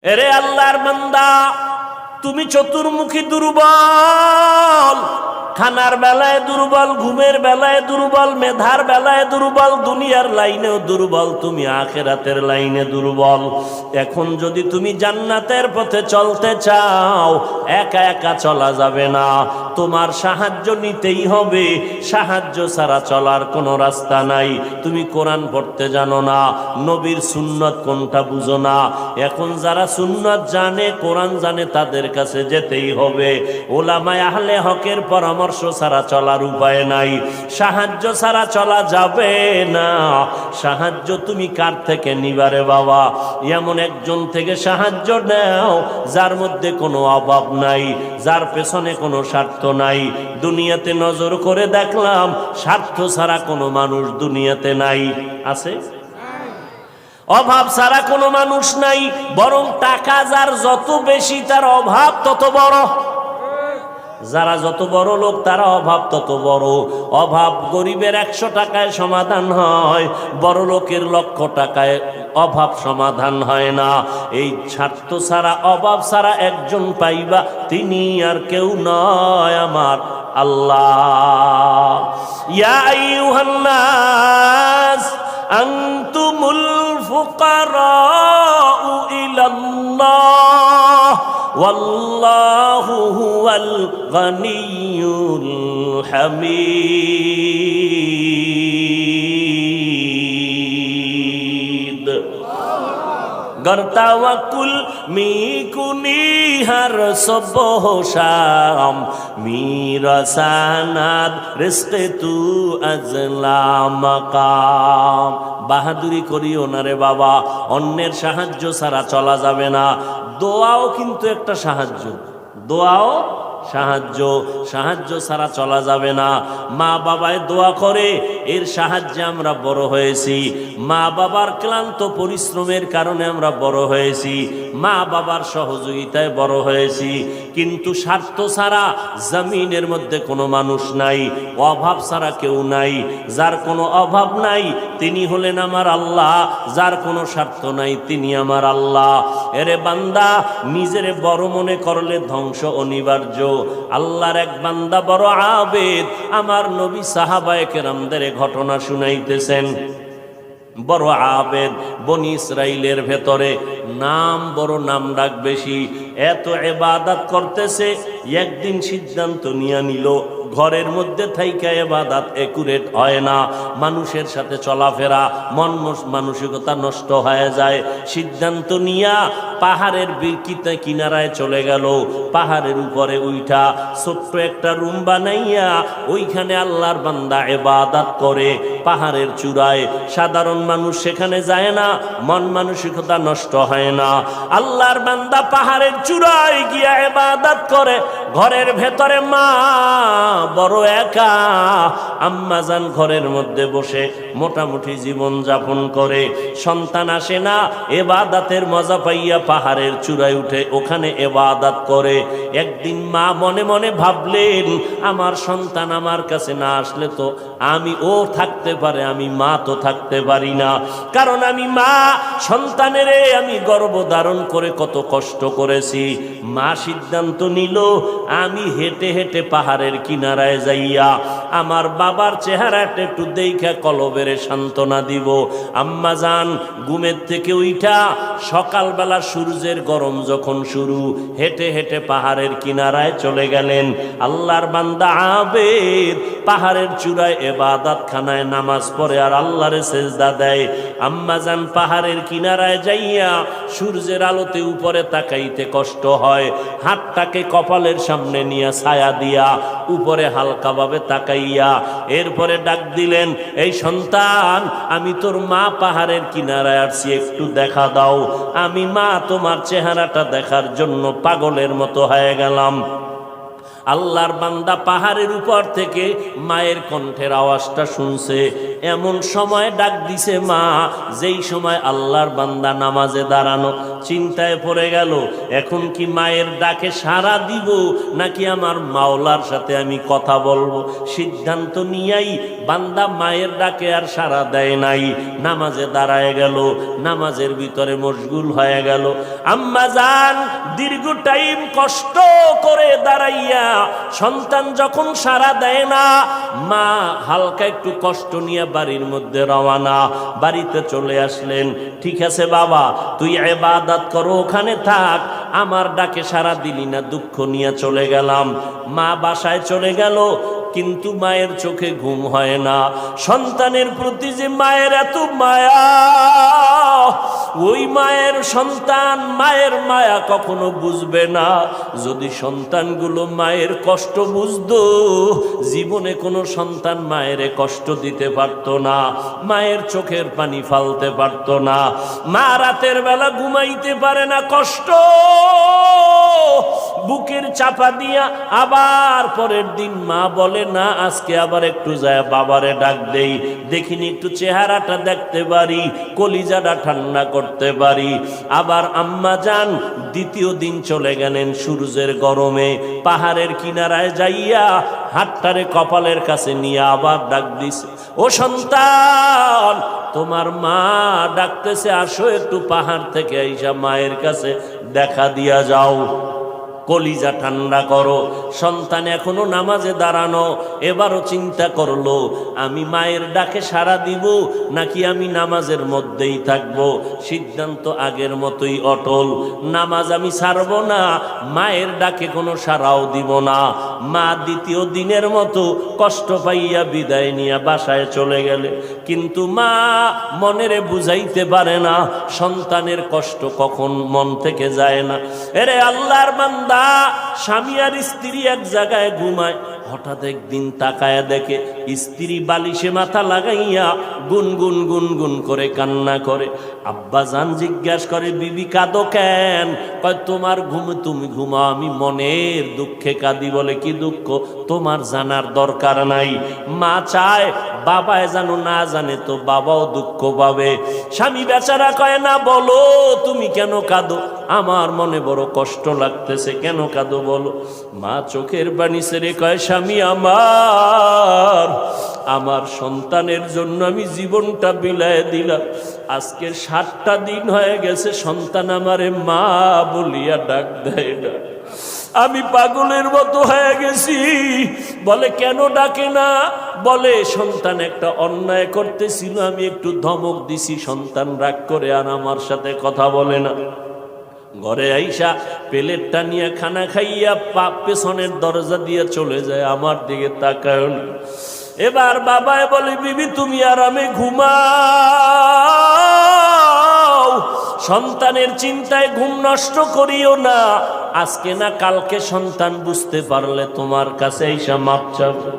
এরে আল্লাহর বান্দা, তুমি চতুর্মুখী দুর্বল, খানার বেলায় দুর্বল, ঘুমের বেলায় দুর্বল, মেধার বেলায় দুর্বল, দুনিয়ার লাইনেও দুর্বল, তুমি আখিরাতের লাইনে দুর্বল। এখন যদি তুমি জান্নাতের পথে চলতে চাও, একা একা চলা যাবে না, তোমার সাহায্য নিতেই হবে। সাহায্য ছাড়া চলার কোনো রাস্তা নাই। তুমি কোরআন পড়তে জানো না, নবীর সুন্নত কোনটা বুঝো না। এখন যারা সুন্নত জানে, কোরআন জানে, তাদের কাছে যেতেই হবে। ওলামায়ে আহলে হকের পরামর্শ ছাড়া চলার উপায় নাই। সাহায্য ছাড়া চলা যাবে না। সাহায্য তুমি কার থেকে নিবারে বাবা? এমন একজন থেকে সাহায্য নাও যার মধ্যে কোনো অভাব নাই, যার পেছনে কোনো স্বার্থ নাই। দুনিয়াতে নজর করে দেখলাম স্বার্থ ছাড়া কোনো মানুষ দুনিয়াতে নাই। আছে? অভাব ছাড়া কোনো মানুষ নাই। বরং টাকা যার যত বেশি, তার অভাব তত বড়। যারা যত বড় লোক, তারা অভাব তত বড়। অভাব গরিবের 100 টাকায় সমাধান হয়, বড় লোকের 1,00,000 টাকায় অভাব সমাধান হয় না। এই স্বার্থ ছাড়া, অভাব ছাড়া একজন পাইবা, তিনি আর কেউ নয়, আমার আল্লাহ। ইয়া আইয়ুহান নাস আনতুমুল ফুকারাউ ইলাল্লাহ ওয়াল্লাহু হুয়াল গনিয়্যুল হামিদ। गर तवक्कुल मी कुनी हर सुबह शाम, मेरा सनद रिज़्क़ तू अज़ला मकाम। বাহাদুরি করিও না রে বাবা, অন্যের সাহায্য ছাড়া চলা যাবে না। দোয়াও কিন্তু একটা সাহায্য, দোয়াও সাহায্য। সাহায্য ছাড়া চলা যাবে না। মা বাবায় দোয়া করে, এর সাহায্যে আমরা বড় হয়েছি। মা বাবার ক্লান্ত পরিশ্রমের কারণে আমরা বড় হয়েছি, মা বাবার সহযোগিতায় বড় হয়েছি। কিন্তু স্বার্থ ছাড়া জমিনের মধ্যে কোনো মানুষ নাই, অভাব ছাড়া কেউ নাই। যার কোনো অভাব নাই তিনি হলেন আমার আল্লাহ, যার কোনো স্বার্থ নাই তিনি আমার আল্লাহ। এরে বান্দা, নিজেরে বড় মনে করলে ধ্বংস অনিবার্য। আল্লাহর এক বান্দা বড় আবেদ, আমার নবী সাহাবায়ে কেরামদের ঘটনা শুনাইতেছেন। বড় আবেদ, বনি ইসরাইলের ভেতরে নাম বড়, নাম ডাক বেশি, এত ইবাদত করতেছে। একদিন সিদ্ধান্ত নিয়ে নিল, ঘরের মধ্যে থাইকা ইবাদত একুরেট হয় না, মানুষের সাথে চলাফেরা, মানসিকতা নষ্ট হয়ে যায়। সিদ্ধান্ত নিয়া পাহাড়ের কিনারায় চলে গেল। পাহাড়ের উপরে উঠা ছোট্ট একটা রুম বানাইয়া ওইখানে আল্লাহর বান্দা ইবাদত করে। পাহাড়ের চূড়ায় সাধারণ মানুষ সেখানে যায় না, মন মানসিকতা নষ্ট হয় না। আল্লাহর বান্দা পাহাড়ের চূড়ায় গিয়া ইবাদত করে। ঘরের ভেতরে মা বড় একা, আম্মা জান ঘরের মধ্যে বসে মোটামুটি জীবন যাপন করে। সন্তান আসে না, ইবাদতের মজা পাইয়া পাহাড়ের চূড়ায় উঠে ওখানে ইবাদত করে। একদিন মা মনে মনে ভাবলেন, আমার সন্তান আমার কাছে না আসলে তো আমি ও থাকতে পারে, আমি মা তো থাকতে পারি না। কারণ আমি মা, সন্তানের আমি গর্ভধারণ করে কত কষ্ট করেছি। মা সিদ্ধান্ত নিল, আমি হেঁটে হেঁটে পাহাড়ের কিনারায় যাইয়া আমার বাবার চেহারাটা একটু দেখা কলবেরে সান্ত্বনা দিব। আম্মা জান ঘুমের থেকে উঠা সকালবেলা সূর্যের গরম যখন শুরু, হেঁটে হেঁটে পাহাড়ের কিনারায় চলে গেলেন। আল্লাহর বান্দা আবেদ পাহাড়ের চূড়ায় ইবাদত খানায় নামাজ পড়ে আর আল্লাহরে সেজদা দেয়। আম্মা জান পাহাড়ের কিনারায় যাইয়া সূর্যের আলোতে উপরে তাকাইতে কষ্ট হয়, হাতটাকে কপালের সামনে নিয়ে ছায়া দিয়া উপরে হালকাভাবে তাকাইয়া এরপরে ডাক দিলেন, এই সন্তান, আমি তোর মা পাহাড়ের কিনারায় আসছি, একটু দেখা দাও। আমি মা তোমার চেহারাটা দেখার জন্য পাগলের মতো হয়ে গেলাম। আল্লাহর বান্দা পাহাড়ের উপর থেকে মায়ের কণ্ঠের আওয়াজটা শুনছে, এমন সময় ডাক দিছে মা, যেই সময় আল্লাহর বান্দা নামাজে দাঁড়ানো। চিন্তায় পড়ে গেল, এখন কি মায়ের ডাকে সাড়া দিব নাকি আমার মাওলার সাথে আমি কথা বলবো। সিদ্ধান্ত নিয়েই বান্দা মায়ের ডাকে আর সাড়া দেয় নাই, নামাজে দাঁড়ায় গেল, নামাজের ভিতরে মশগুল হয়ে গেল। আম্মা জান দীর্ঘ টাইম কষ্ট করে দাঁড়াইয়া সন্তান যখন সাড়া দেয় না, মা হালকা একটু কষ্ট নিয়ে বাড়ির মধ্যে রওয়ানা। বাড়িতে চলে আসলেন, ঠিক আছে বাবা তুই ইবাদত করো, ওখানে থাক, আমার ডাকে সাড়া দিলি না, দুঃখ নিয়ে চলে গেলাম। মা বাসায় চলে গেল, কিন্তু মায়ের চোখে ঘুম হয় না। সন্তানের প্রতি যে মায়ের এত মায়া, ওই মায়ের সন্তান মায়ের মায়া কখনো বুঝবে না। যদি সন্তানগুলো মায়ের কষ্ট বুঝতো, জীবনে কোনো সন্তান মায়ের কষ্ট দিতে পারত না, মায়ের চোখের পানি ফালতে পারত না। মা রাতের বেলা ঘুমাইতে পারে না, কষ্ট বুকের চাপা দিয়া। আবার পরের দিন মা বলে না, আজকে আবার একটু যায় বাবারে ডাক দেই, দেখিনি একটু চেহারাটা দেখতে পারি, কলিজাটা ঠান্ডা করতে পারি। আবার আম্মা যান দ্বিতীয় দিন চলে গেলেন সূর্যের গরমে, পাহাড়ের কিনারায় যাইয়া হাতটারে কপালের কাছে নিয়ে আবার ডাক দিছে, ও সন্তান তোমার মা ডাকতেছে, আসো একটু পাহাড় থেকে আইসা মায়ের কাছে দেখা দিয়া যাও, কলিজা ঠান্ডা করো। সন্তান এখনো নামাজে দাঁড়ানো, এবারও চিন্তা করলো আমি মায়ের ডাকে সাড়া দিব নাকি আমি নামাজের মধ্যেই থাকব। সিদ্ধান্ত আগের মতোই অটল, নামাজ আমি ছাড়ব না, মায়ের ডাকে কোনো সাড়াও দিব না। মা দ্বিতীয় দিনের মতো কষ্ট পাইয়া বিদায় নিয়ে বাসায় চলে গেলে, কিন্তু মা মনেরে বুঝাইতে পারে না সন্তানের কষ্ট কখন মন থেকে যায় না। এরে আল্লাহর বান্দা, স্বামী আর স্ত্রী এক জায়গায় ঘুমায়, হঠাৎ একদিন তাকায়া দেখে স্ত্রী বালিশে মাথা লাগাইয়া গুনগুন গুনগুন করে কান্না করে। আব্বা জান জিজ্ঞাসা করে, বিবি কাঁদো কেন? কয় তোমার ঘুম তুমি ঘুমাও, আমি মনের দুঃখে কাঁদি। বলে কি দুঃখ? তোমার জানার দরকার নাই। মা চায় বাবায় জানো, না জানে তো বাবাও দুঃখ পাবে। স্বামী বেচারা কয় না, বলো তুমি কেন কাঁদো? আমার মনে বড় কষ্ট লাগতেছে। কেন কাঁদো বলো? মা চোখের পানি ছেড়ে কয়, স্বামী আমার সন্তানের জন্য আমি জীবনটা বিলায় দিলাম। আজকে 7টা দিন হয়ে গেছে সন্তান আমারে মা বলিয়া ডাক দেয় না। আমি পাগলের মতো হয়ে গেছি। বলে কেন ডাকে না? বলে সন্তান একটা অন্যায় করতেছিল, আমি একটু ধমক দিছি, সন্তান রাগ করে আর আমার সাথে কথা বলে না। ঘরে আইসা প্লেটটা নিয়ে খানা খাইয়া পেছনের দরজা দিয়ে চলে যায়, আমার দিকে তাকায় না। এবার বাবায় বলে, বিবি তুমি আরামে ঘুমাও, সন্তানের চিন্তায় ঘুম নষ্ট করিও না। আজকে না কালকে সন্তান বুঝতে পারলে তোমার কাছে আইসা মাপ চাবে।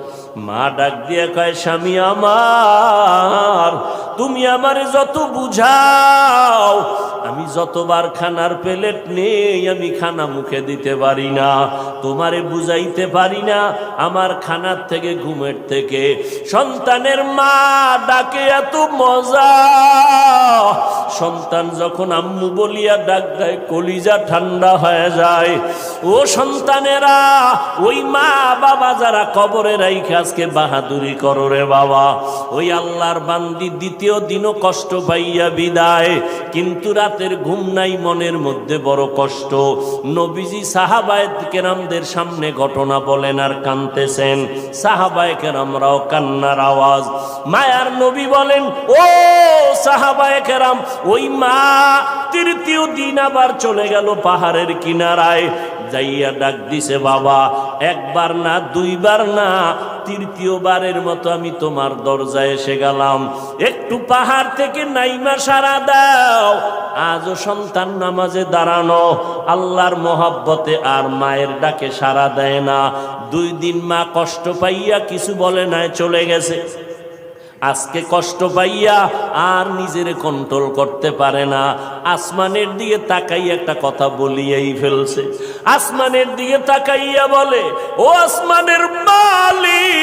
মা ডাক দিয়ে কয়, স্বামী আমার, তুমি আমারে যত বুঝাও, আমি যতবার খানার প্লেট নেই আমি খানা মুখে দিতে পারি না, তোমারে বুঝাইতে পারি না। আমার খানার থেকে ঘুমের থেকে সন্তানের মা ডাকে এত মজা। সন্তান যখন আম্মু বলিয়া ডাক দেয়, কলিজা ঠান্ডা হয়ে যায়। ও সন্তানেরা, ওই মা বাবা যারা কবরে রাইখা আজকে বাহাদুরি করো রে বাবা, ওই আল্লাহর বান্দি দ্বিতীয় দিনও কষ্ট পাইয়া বিদায়, কিন্তু রাতের ঘুম নাই, মনের মধ্যে বড় কষ্ট। নবীজি সাহাবায়ে কেরামদের সামনে ঘটনা বলেন আর কাঁদতেছেন। সাহাবায়ে কেরামরাও কান্নার আওয়াজ। মায়ার নবী বলেন, ও সাহাবায়ে কেরাম, ওই মা তৃতীয় দিন আবার চলে গেল পাহাড়ের কিনারায়, যাইয়া ডাক দিছে, বাবা একবার না দুইবার না, তৃতীয়বারের মতো আমি তোমার দরজায় এসে গেলাম, একটু পাহাড় থেকে নাইমা সারা দাও। আজও সন্তান নামাজে দাঁড়ানো, আল্লাহর মহব্বতে আর মায়ের ডাকে সারা দেয় না। 2 দিন মা কষ্ট পাইয়া কিছু বলে নাই, চলে গেছে। আজকে কষ্ট পাইয়া আর নিজের কন্ট্রোল করতে পারে না। আসমানের দিকে তাকাইয়া একটা কথা বলিয়াই ফেলছে। আসমানের দিকে তাকাইয়া বলে, ও আসমানের মালিক,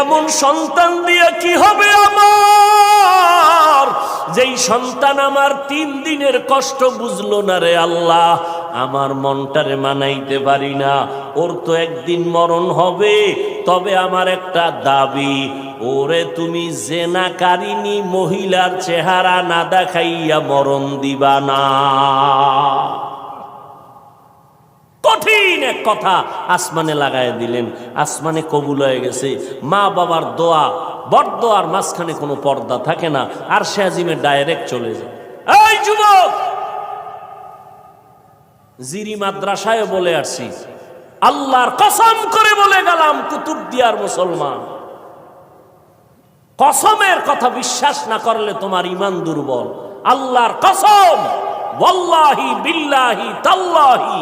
এমন সন্তান দিয়ে কি হবে আমার, যেই সন্তান আমার 3 দিনের কষ্ট বুঝলো না রে আল্লাহ, আমার মনটারে মানাইতে পারি না। ওর তো একদিন মরণ হবে, তবে আমার একটা দাবি, ওরে তুমি জেনাকারিনী মহিলার চেহারা না দেখাইয়া মরণ দিবা না। কঠিন এক কথা আসমানে লাগায় দিলেন, আসমানে কবুল হয়ে গেছে। মা বাবার দোয়া, বরদোয়ার মাঝখানে কোনো পর্দা থাকে না, আর সে আজিমে ডাইরেক্ট চলে যায়। এই যুবক, জিরি মাদ্রাসায় বলে আসছি, আল্লাহর কসম করে বলে গেলাম, কুতুবদিয়ার মুসলমান, কসমের কথা বিশ্বাস না করলে তোমার ঈমান দুর্বল। আল্লাহর কসম, ওয়াল্লাহি বিল্লাহি তাল্লাহি,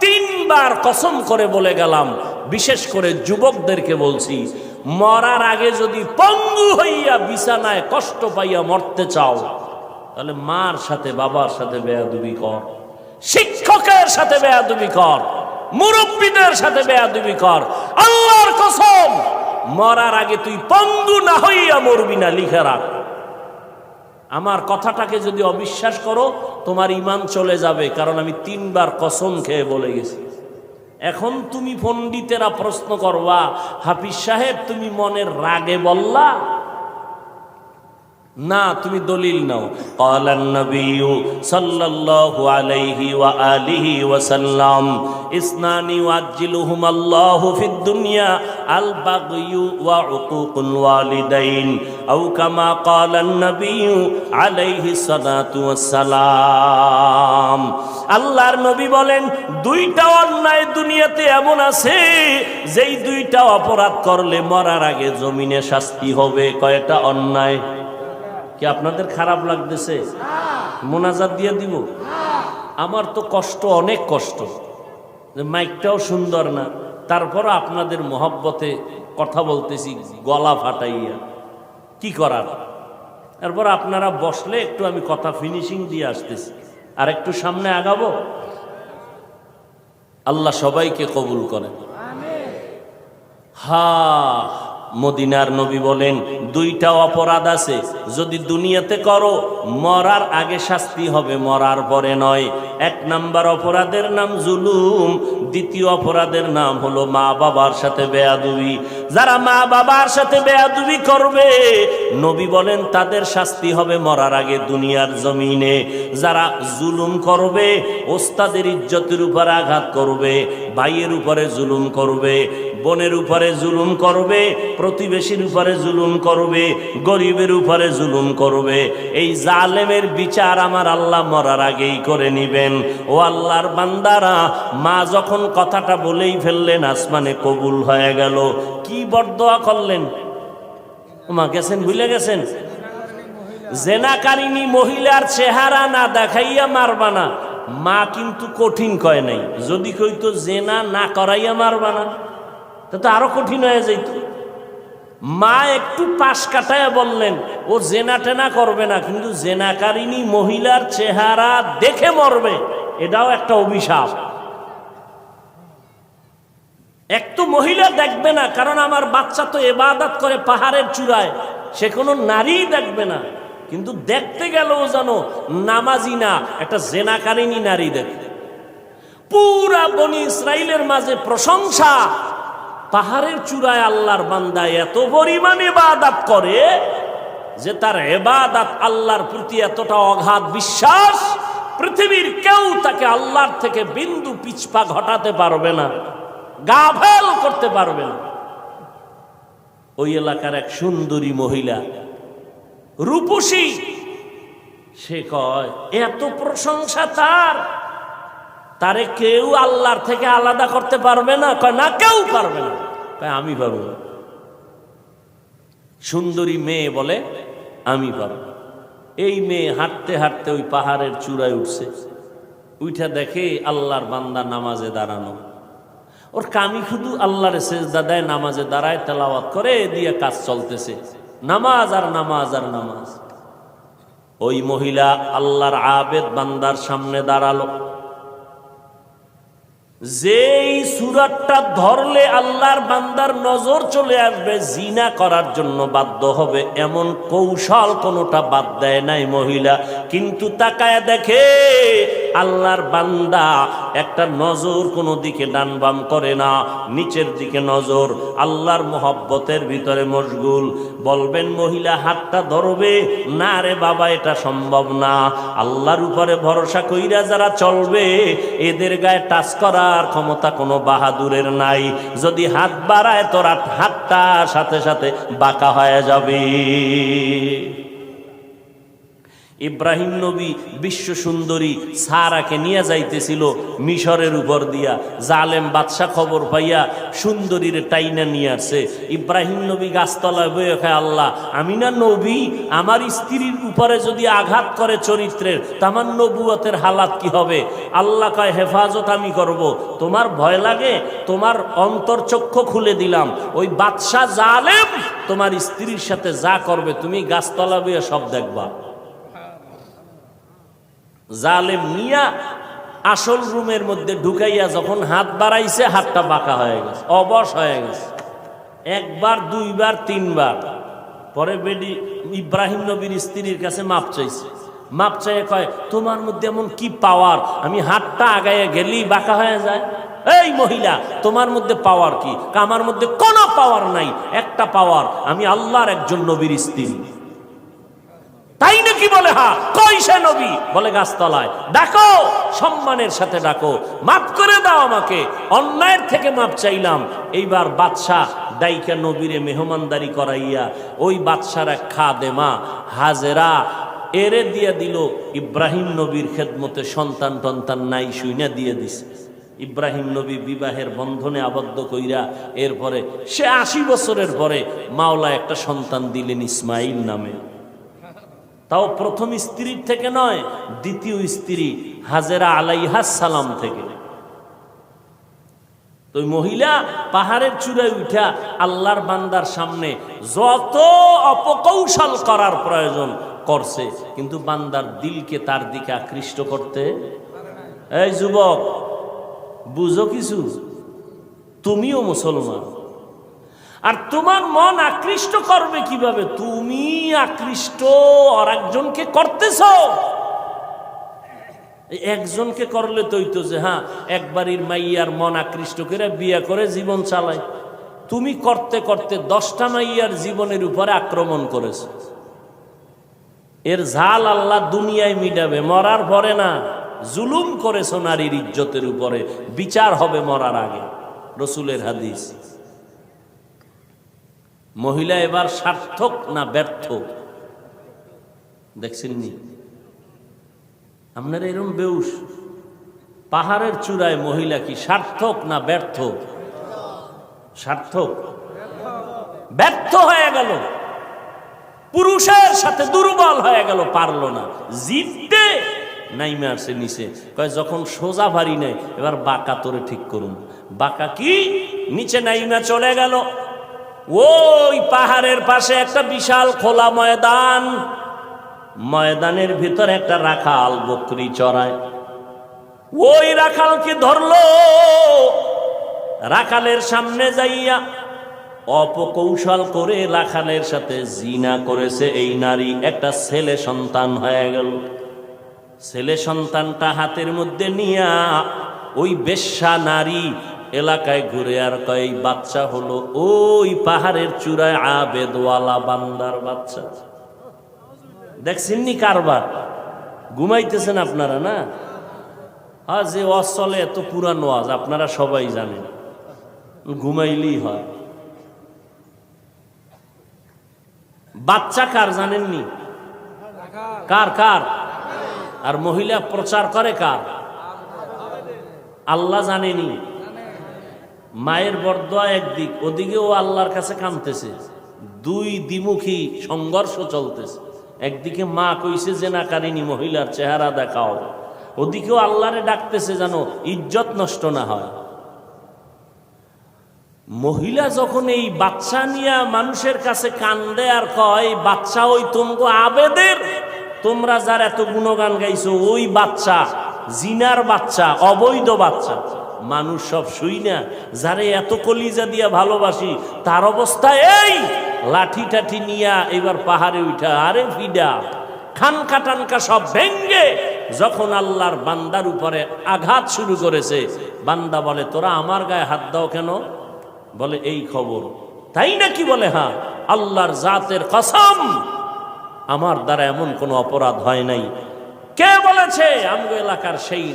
3 বার কসম করে বলে গেলাম। বিশেষ করে যুবকদেরকে বলছি, মরার আগে যদি পঙ্গু হইয়া বিছানায় কষ্ট পাইয়া মরতে চাও, তাহলে মার সাথে বাবার সাথে বেয়াদবি কর, শিক্ষকের সাথে বেয়াদবি কর, মুরব্বীদের সাথে বেয়াদবি কর। আল্লাহর কসম, মরার আগে তুই পঙ্গু না হইয়া মরবি না, লিখে রাখ। আমার কথাটাকে যদি অবিশ্বাস করো, তোমার ঈমান চলে যাবে, কারণ আমি 3 বার কসম খেয়ে বলে গেছি। এখন তুমি পণ্ডিতেরা প্রশ্ন করবা, হাফিজ সাহেব তুমি মনের রাগে বললা না, তুমি দলিল নাও। ক্বালান নবিয়্যু সাল্লাল্লাহু আলাইহি ওয়া আলিহি ওয়া সাল্লাম, ইসনানি ওয়াজ্জিলুহুম আল্লাহু ফিদ দুনিয়া আল বাগয়ু ওয়া উকুকুল ওয়ালিদাইন, আও কামা ক্বালান নবিয়্যু আলাইহি সালাতু ওয়াস সালাম। আল্লাহর নবী বলেন, 2টা অন্যায় দুনিয়াতে এমন আছে, যেই 2টা অপরাধ করলে মরার আগে জমিনে শাস্তি হবে। কয়টা অন্যায়? কি আপনাদের খারাপ লাগতেছে? মোনাজাত দিয়ে দিব? আমার তো কষ্ট, অনেক কষ্ট, মাইকটাও সুন্দর না, তারপর আপনাদের মহব্বতে কথা বলতেছি গলা ফাটাইয়া, কি করার। তারপর আপনারা বসলে একটু আমি কথা ফিনিশিং দিয়ে আসতেছি, আর একটু সামনে আগাবো। আল্লাহ সবাইকে কবুল করেন। মদিনার নবী বলেন, 2টা অপরাধ আছে, যদি দুনিয়াতে করো মরার আগে শাস্তি হবে, মরার পরে নয়। 1 নাম্বার অপরাধের নাম জুলুম, 2য় অপরাধের নাম হলো মা বাবার সাথে বেয়াদবি। যারা মা বাবার সাথে বেয়াদবি করবে, নবী বলেন তাদের শাস্তি হবে মরার আগে দুনিয়ার জমিনে। যারা জুলুম করবে, ওস্তাদের ইজ্জতের উপর আঘাত করবে, ভাইয়ের উপরে জুলুম করবে, বোনের উপরে জুলুম করবে, প্রতিবেশীর উপরে জুলুম করবে, গরিবের উপরে জুলুম করবে, এই জালেমের বিচার আমার আল্লাহ মরার আগেই করে নিবেন। ও আল্লাহর বান্দারা, মা যখন কথাটা বলেই ফেললেন, আসমানে কবুল হয়ে গেল। কি বরদোয়া করলেন? মা গেছেন, ভুলে গেছেন? জেনাকারিনী মহিলার চেহারা না দেখাইয়া মারবা না। মা কিন্তু কঠিন কয় নাই, যদি কইতো জেনা না করাইয়া মারবা না, তা আরো কঠিন হয়ে যাইত। মা একটু পাশ কাটায় বললেন, ও জেনা টেনা করবে না, কিন্তু জেনাকারিনী মহিলার চেহারা দেখে মরবে, এটাও একটা অভিশাপ। এক তো মহিলা দেখবে না, কারণ আমার বাচ্চা তো ইবাদত করে পাহাড়ের চূড়ায়, সে কোনো নারী দেখবে না, কিন্তু দেখতে গেলেও যেন নামাজি না, একটা জেনাকারিনী নারী দেখবে। পুরা বনি ইসরাইলের মাঝে প্রশংসা, পাহাড়ের চূড়ায় আল্লাহর বান্দা এত পরিমাণ ইবাদত করে যে তার ইবাদত আল্লাহর প্রতি এতটা অগাধ বিশ্বাস, পৃথিবীর কেউ তাকে আল্লাহর থেকে বিন্দু পিছপা ঘটাতে পারবে না, গাফেল করতে পারবে না। ওই এলাকার এক সুন্দরী মহিলা, রূপসী, সে কয় এত প্রশংসা তারে কেউ আল্লাহর থেকে আলাদা করতে পারবে না। কয় না, কেউ পারবে না। কয় আমি পারবো। সুন্দরী মেয়ে বলে আমি পারবো। এই মেয়ে হাঁটতে হাঁটতে ওই পাহাড়ের চূড়ায় উঠছে, উঠা দেখে আল্লাহর বান্দা নামাজে দাঁড়ানো। ওর কামি শুধু আল্লাহর সেজদা দেয়, নামাজে দাঁড়ায়, তেলাওয়াত করে, দিয়ে কাজ চলতেছে, নামাজ আর নামাজ আর নামাজ। ওই মহিলা আল্লাহর আবেদ বান্দার সামনে দাঁড়ালো, যেই সূরাটা ধরলে আল্লাহর বান্দার নজর চলে আসবে, জিনা করার জন্য বাধ্য হবে, এমন কৌশল কোনোটা বাদ দেয় নাই মহিলা। কিন্তু তাকায় দেখে আল্লাহর বান্দা একটা নজর কোনো দিকে ডান বাম করে না, নিচের দিকে নজর, আল্লাহর মোহব্বতের ভিতরে মশগুল। বলবেন মহিলা হাতটা ধরবে না, রে বাবা এটা সম্ভব না। আল্লাহর উপরে ভরসা কইরা যারা চলবে এদের গায়ে টাচ করার ক্ষমতা কোনো বাহাদুরের নাই। যদি হাত বাড়ায় তোর হাতটা সাথে সাথে বাঁকা হয়ে যাবে। ইব্রাহিম নবী বিশ্ব সুন্দরী সারাকে নিয়ে যাইতেছিল মিশরের উপর দিয়া। জালেম বাদশা খবর পাইয়া সুন্দরীর টাইনা নিয়ে আসছে। ইব্রাহিম নবী গাছতলায় বয়ে খায়, আল্লাহ আমি না নবী, আমার স্ত্রীর উপরে যদি আঘাত করে চরিত্রের, তা আমার নবুয়তের হালাত কি হবে? আল্লাহ কয় হেফাজত আমি করব, তোমার ভয় লাগে? তোমার অন্তর্চক্ষু খুলে দিলাম, ওই বাদশা জালেম তোমার স্ত্রীর সাথে যা করবে তুমি গাছতলা বয়ে সব দেখবা। জালেম মিয়া আসল রুমের মধ্যে ঢুকাইয়া যখন হাত বাড়াইছে, হাতটা বাঁকা হয়ে গেছে, অবশ হয়ে গেছে। একবার, দুইবার, তিনবার পরে বেডি ইব্রাহিম নবীর স্ত্রীর কাছে মাপ চাইছে। মাপ চাইয়ে কয়, তোমার মধ্যে এমন কি পাওয়ার, আমি হাতটা আগাইয়া গেলেই বাঁকা হয়ে যায়? এই মহিলা, তোমার মধ্যে পাওয়ার কি? আমার মধ্যে কোনো পাওয়ার নাই, একটা পাওয়ার, আমি আল্লাহর একজন নবীর স্ত্রী। তাই নাকি? বলে হ্যাঁ। কই সে নবী? বলে গাছতলায়। ডাকো, সম্মানের সাথে ডাকো, মাফ করে দাও আমাকে, অন্যায়ের থেকে মাপ চাইলাম। এইবার বাদশাহ ডাইকা নবীরে মেহমানদারি করাইয়া ওই বাদশার এক খাদেমা হাজেরা এরে দিয়ে দিল ইব্রাহিম নবীর খেদমতে। সন্তান টন্তান নাই, শুইনা দিয়ে দিছে। ইব্রাহিম নবী বিবাহের বন্ধনে আবদ্ধ কইরা এরপরে সে 80 বছরের পরে মাওলা একটা সন্তান দিলেন ইসমাইল নামে। তাও প্রথম স্ত্রীর থেকে নয়, দ্বিতীয় স্ত্রী হাজেরা আলাইহাস সালাম থেকে। তো মহিলা পাহাড়ের চূড়ায় উঠা আল্লাহর বান্দার সামনে যত অপকৌশল করার প্রয়োজন করছে, কিন্তু বান্দার দিলকে তার দিকে আকৃষ্ট করতে। এই যুবক, বুঝো কিছু, তুমিও মুসলমান, আর তোমার মন আকৃষ্ট করবে কিভাবে? তুমি আকৃষ্ট আর একজনকে করতেছ। একজনকে করলে তো হইতো যে হ্যাঁ একবারই মাইয়ার মন আকৃষ্ট করে বিয়ে করে জীবন চালায়। তুমি করতে করতে 10টা মাইয়ার জীবনের উপরে আক্রমণ করেছ। এর ঝাল আল্লাহ দুনিয়ায় মিটাবে, মরার পরে না। জুলুম করেছ নারীর ইজ্জতের উপরে, বিচার হবে মরার আগে, রসুলের হাদিস। মহিলা এবার সার্থক না ব্যর্থ দেখছেন নি? আপনারা এরকম বেউস, পাহাড়ের চূড়ায় মহিলা কি সার্থক না ব্যর্থ? সার্থক। ব্যর্থ হয়ে গেল, পুরুষের সাথে দুর্বল হয়ে গেল, পারল না জিততে। নাইমে আসে নিচে, কয় যখন সোজা ভারী নেই, এবার বাঁকা তোরে ঠিক করুন। বাঁকা কি? নিচে নাইমা চলে গেল। ওই পাহাড়ের পাশে একটা বিশাল খোলা ময়দান, ময়দানের ভিতরে একটা রাখাল বকরি চড়ায়। ওই রাখালকে ধরলো, রাখালের সামনে যাইয়া অপকৌশল করে রাখালের সাথে জিনা করেছে এই নারী। একটা ছেলে সন্তান হয়ে গেল। ছেলে সন্তানটা হাতের মধ্যে নিয়া ওই বেশ্যা নারী এলাকায় ঘুরে আর কয় বাচ্চা হলো ওই পাহাড়ের চূড়ায় আবেদওয়ালা বান্দার বাচ্চা। দেখছেন নি কারবার? ঘুমাইতেছেন আপনারা না? হ্যাঁ, যে ওয়াজ চলে এত পুরানো ওয়াজ আপনারা সবাই জানেন, ঘুমাইলেই হয়। বাচ্চা কার জানেননি? কার কার? আর মহিলা প্রচার করে কার? আল্লাহ জানেনি। মায়ের বরদোয়া একদিক, ওদিকেও আল্লাহর কাছে কাঁদতেছে। দুই দ্বিমুখী সংঘর্ষ চলতেছে। একদিকে মা কইছে যে না কারিনী মহিলার চেহারা দেখাও, ওদিকেও আল্লাহরে ডাকতেছে যেন ইজ্জত নষ্ট না হয়। মহিলা যখন এই বাচ্চা নিয়ে মানুষের কাছে কান্দে আর কয় বাচ্চা ওই তোমগো আবেদের, তোমরা যার এত গুণগান গাইছো ওই বাচ্চা, জিনার বাচ্চা, অবৈধ বাচ্চা। মানুষ সব শুই না, যারে এত কলিজা দিয়া ভালোবাসি তার অবস্থা এই, লাঠি টাঠি নিয়া এবার পাহাড়ে উঠা, আরে ফিডা খানকা টানকা সব ভেঙ্গে যখন আল্লাহর বান্দার উপরে আঘাত শুরু করেছে, বান্দা বলে তোরা আমার গায়ে হাত দাও কেন? বলে এই খবর, তাই নাকি? বলে হ্যাঁ, আল্লাহর জাতের কসম আমার দ্বারা এমন কোনো অপরাধ হয় নাই। কে বলেছে? আমগো এলাকার সেই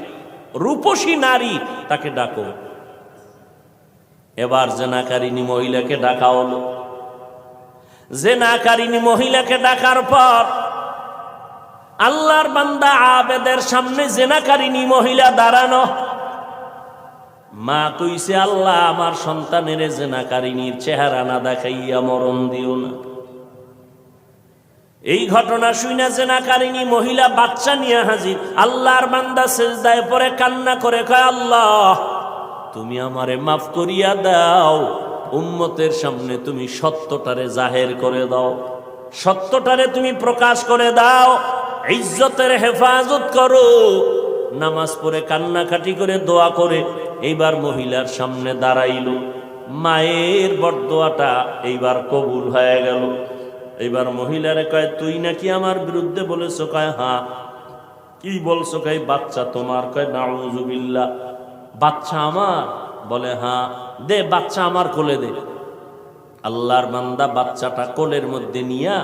রূপসী নারী, তাকে ডাকো। এবার জেনাকারিনী মহিলাকে ডাকা হলো। জেনাকারিনী মহিলাকে ডাকার পর আল্লাহর বান্দা আবেদের সামনে জেনাকারিনী মহিলা দাঁড়ানো। মা কইছে আল্লাহ আমার সন্তানের জেনাকারিনীর চেহারা না দেখাইয়া মরণ দিও না। এই ঘটনা শুনে জেনাকারিনী মহিলা বাচ্চা নিয়ে হাজির। আল্লাহর বান্দা সিজদায় পড়ে কান্না করে কয় আল্লাহ তুমি আমারে মাফ করিয়া দাও, উম্মতের সামনে তুমি সত্যটারে জাহের করে দাও, সত্যটারে তুমি প্রকাশ করে দাও, ইজ্জতের হেফাজত করো। নামাজ পড়ে কান্নাকাটি করে দোয়া করে এইবার মহিলার সামনে দাঁড়াইল। মায়ের বরদোয়াটা এইবার কবুল হয়ে গেল। এইবার মহিলারে কয় তুই নাকি আমার বিরুদ্ধে বলেছ? কয় হ্যাঁ। কি বলছো? কয় বাচ্চা তোমার। কয় নাউযুবিল্লাহ, বাচ্চা আমার? বলে হ্যাঁ। দে বাচ্চা আমার কোলে দে। আল্লাহর বান্দা বাচ্চাটা কোলের মধ্যে নিয়া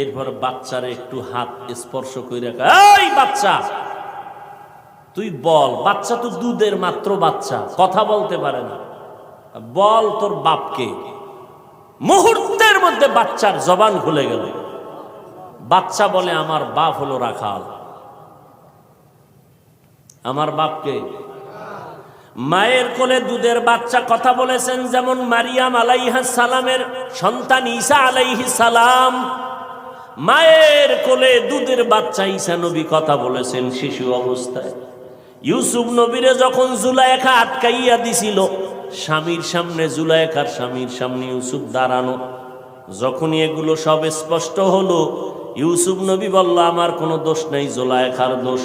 এরপর বাচ্চারে একটু হাত স্পর্শ করে এই বাচ্চা তুই বল। বাচ্চা তো দুধের মাত্র বাচ্চা, কথা বলতে পারে না, বল তোর বাপকে। মুহূর্তের মধ্যে বাচ্চার জবান খুলে গেল। বাচ্চা বলে আমার বাপ হলো রাখাল। আমার বাপকে? মায়ের কোলে দুধের বাচ্চা কথা বলেছেন যেমন মারিয়াম আলাইহিস সালামের সন্তান ঈসা আলাইহিস সালাম। মায়ের কোলে দুধের বাচ্চা ঈসা নবী কথা বলেছেন শিশু অবস্থায়। ইউসুফ নবীরে যখন জুলাইখা আটকাইয়া দিছিল, স্বামীর সামনে জুলাইখার স্বামীর সামনে ইউসুফ দাঁড়ানো। যখনই এগুলো সব স্পষ্ট হলো, ইউসুফ নবী বলল আমার কোনো দোষ নেই, জুলাইখার দোষ,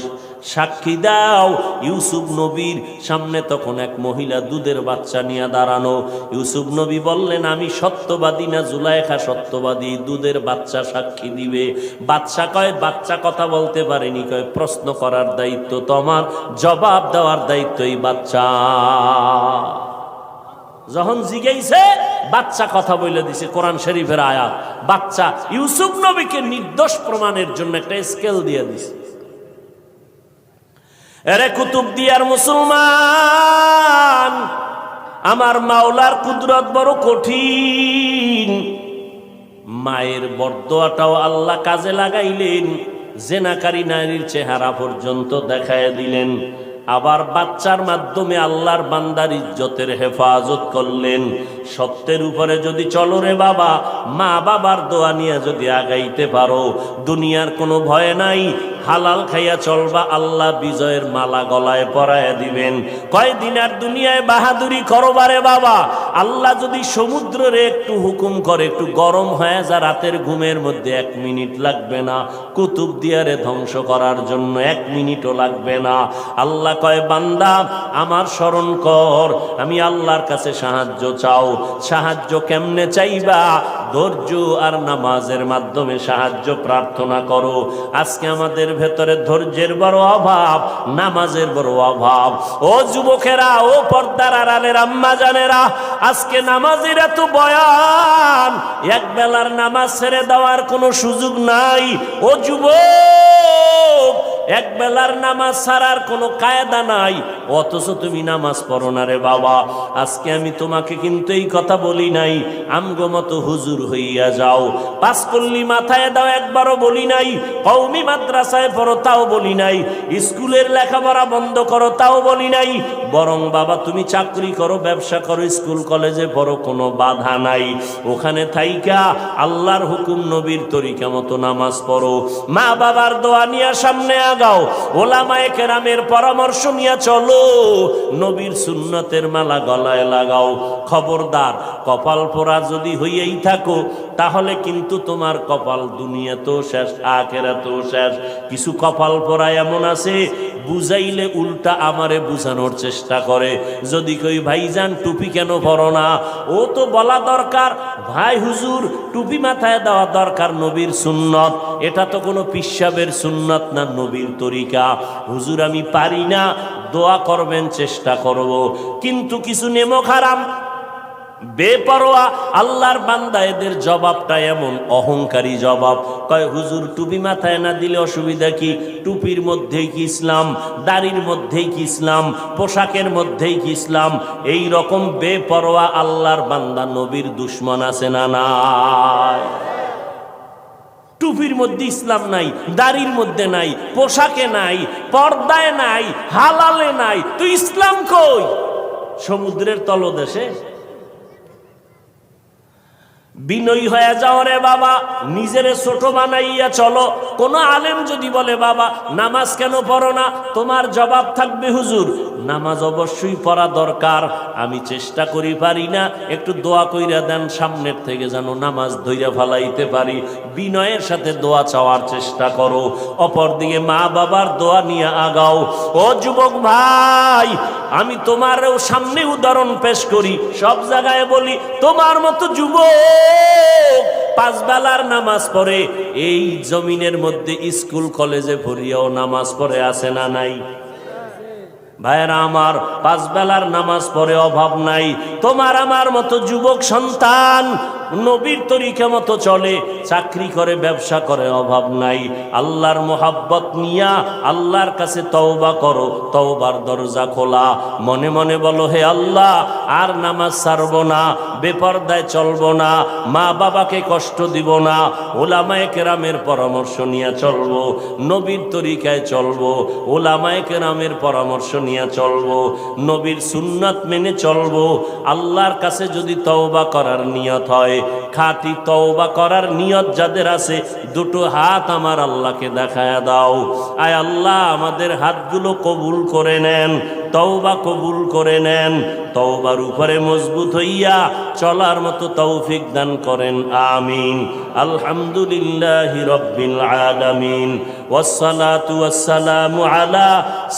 সাক্ষী দাও। ইউসুফ নবীর সামনে তখন এক মহিলা দুধের বাচ্চা নিয়ে দাঁড়ানো। ইউসুফ নবী বললেন আমি সত্যবাদী না জুলাইখা সত্যবাদী? দুধের বাচ্চা সাক্ষী দিবে। বাচ্চা কয় বাচ্চা কথা বলতে পারেনি। কয় প্রশ্ন করার দায়িত্ব তোমার, জবাব দেওয়ার দায়িত্ব এই বাচ্চা। যখন জিজ্ঞাসা বাচ্চা কথা বলে দিছে, কোরআন শরীফের আয়াত। বাচ্চা ইউসুফ নবীকে নির্দোষ প্রমাণের জন্য একটা স্কেল দিয়ে দিছে। এরে কুতুবদিয়ার মুসলমান, আমার মাওলার কুদরত বড় কঠিন। মায়ের বরদোয়াটাও আল্লাহ কাজে লাগাইলেন, জেনাকারী নারীর চেহারা পর্যন্ত দেখায় দিলেন। আবার বাচ্চার মাধ্যমে আল্লাহর বান্দার ইজ্জতের হেফাজত করলেন। সত্যের উপরে যদি চলো রে বাবা, মা বাবার দোয়া নিয়ে যদি আগাইতে পারো, দুনিয়ার কোনো ভয় নাই। হালাল খাইয়া চলবা, আল্লাহ বিজয়ের মালা গলায় পরায় দিবেন। কয়দিন আর দুনিয়ায় বাহাদুরি করবারে বাবা, আল্লাহ যদি সমুদ্রে একটু হুকুম করে একটু গরম হয়ে যা, রাতের ঘুমের মধ্যে 1 মিনিট লাগবে না। কুতুবদিয়ারে ধ্বংস করার জন্য 1 মিনিটও লাগবে না। আল্লাহ কয় বান্দা আমার স্মরণ কর, আমি আল্লাহর কাছে সাহায্য চাও। সাহায্য কেমনে চাইবা? ধৈর্য আর নামাজের মাধ্যমে সাহায্য প্রার্থনা করো। আজকে আমাদের ভেতরে ধৈর্যের বড় অভাব, নামাজের বড় অভাব। ও যুবকেরা, ও পর্দার আড়ালের আম্মা জানেরা, আজকে নামাজের এত বয়ান, এক বেলার নামাজ ছেড়ে দেওয়ার কোনো সুযোগ নাই। ও যুবক, এক বেলার নামাজ ছাড়ার কোনো কায়দা নাই, অথচ তুমি নামাজ পড়ো না রে বাবা। আজকে আমি তোমাকে কিন্তু এই কথা বলি নাই আমগো মতো হুজুর হইয়া যাও, পাঁচকল্লি মাথায় দাও একবারও বলি নাই, কওমি মাদ্রাসায় পড়ো তাও বলি নাই, স্কুলের লেখাপড়া বন্ধ করো তাও বলি নাই। বরং বাবা তুমি চাকরি করো, ব্যবসা করো, স্কুল কলেজে পড়ো, কোনো বাধা নাই। ওখানে থাইকা আল্লাহর হুকুম নবীর তরিকা মতো নামাজ পড়ো। মা বাবার দোয়া নিয়ে সামনে আগাও, ওলামায়ে কেরামের পরামর্শ নিয়ে চলো, নবীর সুন্নতের মালা গলায় লাগাও। খবরদার, কপাল পোড়া যদি হইয়াই থাকো তাহলে কিন্তু তোমার কপাল দুনিয়াতেও শেষ, আখিরাতেও শেষ। কিছু কপাল পোড়া এমন আছে বুঝাইলে উল্টা আমারে বুঝানোর চেষ্টা করে। যদি কই ভাইজান টুপি কেন পরো না, ও তো বলা দরকার ভাই হুজুর টুপি মাথায় দেওয়া দরকার, নবীর সুন্নত, এটা তো কোনো পিসাবের সুন্নত না, নবীর তরিকা। হুজুর আমি পারি না, দোয়া করবেন, চেষ্টা করব। কিন্তু কিছু নেমক হারাম বেপরোয়া আল্লাহর বান্দা, এদের জবাবটা এমন অহংকারী জবাব। কয় হুজুর টুপি মাথায় না দিলে অসুবিধা কি? টুপির মধ্যেই কি ইসলাম? দাড়ির মধ্যেই কি ইসলাম? পোশাকের মধ্যেই কি ইসলাম? এই রকম বেপরোয়া আল্লাহর বান্দা নবীর দুশ্মন আছে না নাই? টুপির মধ্যে ইসলাম নাই, দাড়ির মধ্যে নাই, পোশাকে নাই, পর্দায় নাই, হালালে নাই, তো ইসলাম কই? সমুদ্রের তলদেশে। বিনয়ী হয়ে যাও রে বাবা, নিজেরে ছোট বানাইয়া চলো। কোন আলেম যদি বলে বাবা নামাজ কেন পড়ো না, তোমার জবাব থাকবে হুজুর নামাজ অবশ্যই পড়া দরকার, আমি চেষ্টা করি পারি না, একটু দোয়া কইরা দেন সামনের থেকে যেন নামাজ ধইরা ফালাইতে পারি। বিনয়ের সাথে দোয়া চাওয়ার চেষ্টা করো, অপরদিকে মা বাবার দোয়া নিয়ে আগাও। ও যুবক ভাই, আমি তোমারও সামনে উদাহরণ পেশ করি, সব জায়গায় বলি তোমার মতো যুবক পাঁচ বেলার নামাজ পড়ে, এই জমিনের মধ্যে স্কুল কলেজে পড়িয়াও নামাজ পড়ে আছে না নাই? ভাইরা আমার, পাঁচ বেলার নামাজ পড়ে অভাব নাই। তোমার আমার মতো যুবক সন্তান নবীর তরিকা মতো চলে, চাকরি করে, ব্যবসা করে, অভাব নাই। আল্লাহর মোহাব্বত নিয়া আল্লাহর কাছে তওবা করো, তওবার দরজা খোলা। মনে মনে বলো হে আল্লাহ আর নামাজ ছাড়বো না, বেপরদায় চলবো না, মা বাবাকে কষ্ট দিব না, ওলামায়ে কেরামের পরামর্শ নিয়ে চলবো, নবীর তরিকায় চলবো, ওলামায়ে কেরামের পরামর্শ নিয়ে চলবো, নবীর সুন্নাত মেনে চলবো। আল্লাহর কাছে যদি তওবা করার নিয়ত হয়, খাঁটি তওবা করার নিয়ত যাদের আছে, দুটো হাত আমার আল্লাহকে দেখায়া দাও। আয় আল্লাহ আমাদের হাতগুলো কবুল করে নেন, তওবা কবুল করে নেন, তওবার উপরে মজবুত হইয়া চলার মতো তৌফিক দান করেন, আমিন। আলহামদুলিল্লাহি রাব্বিল আলামিন, ওয়াসসালাতু ওয়াসসালামু আলা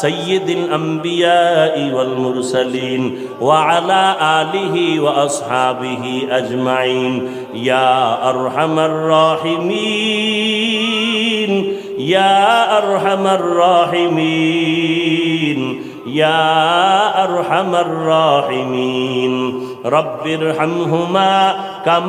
সাইয়্যিদিল আমবিয়াই ওয়াল মুরসালিন ওয়া আলা আলিহি ওয়া আসহাবিহি আজমাইন। ইয়া আরহামার রাহিমিন, ইয়া আরহামার রাহিমিন, ইয়া আরহামার রাহিমিন। রব্বিরহামহুমা কামা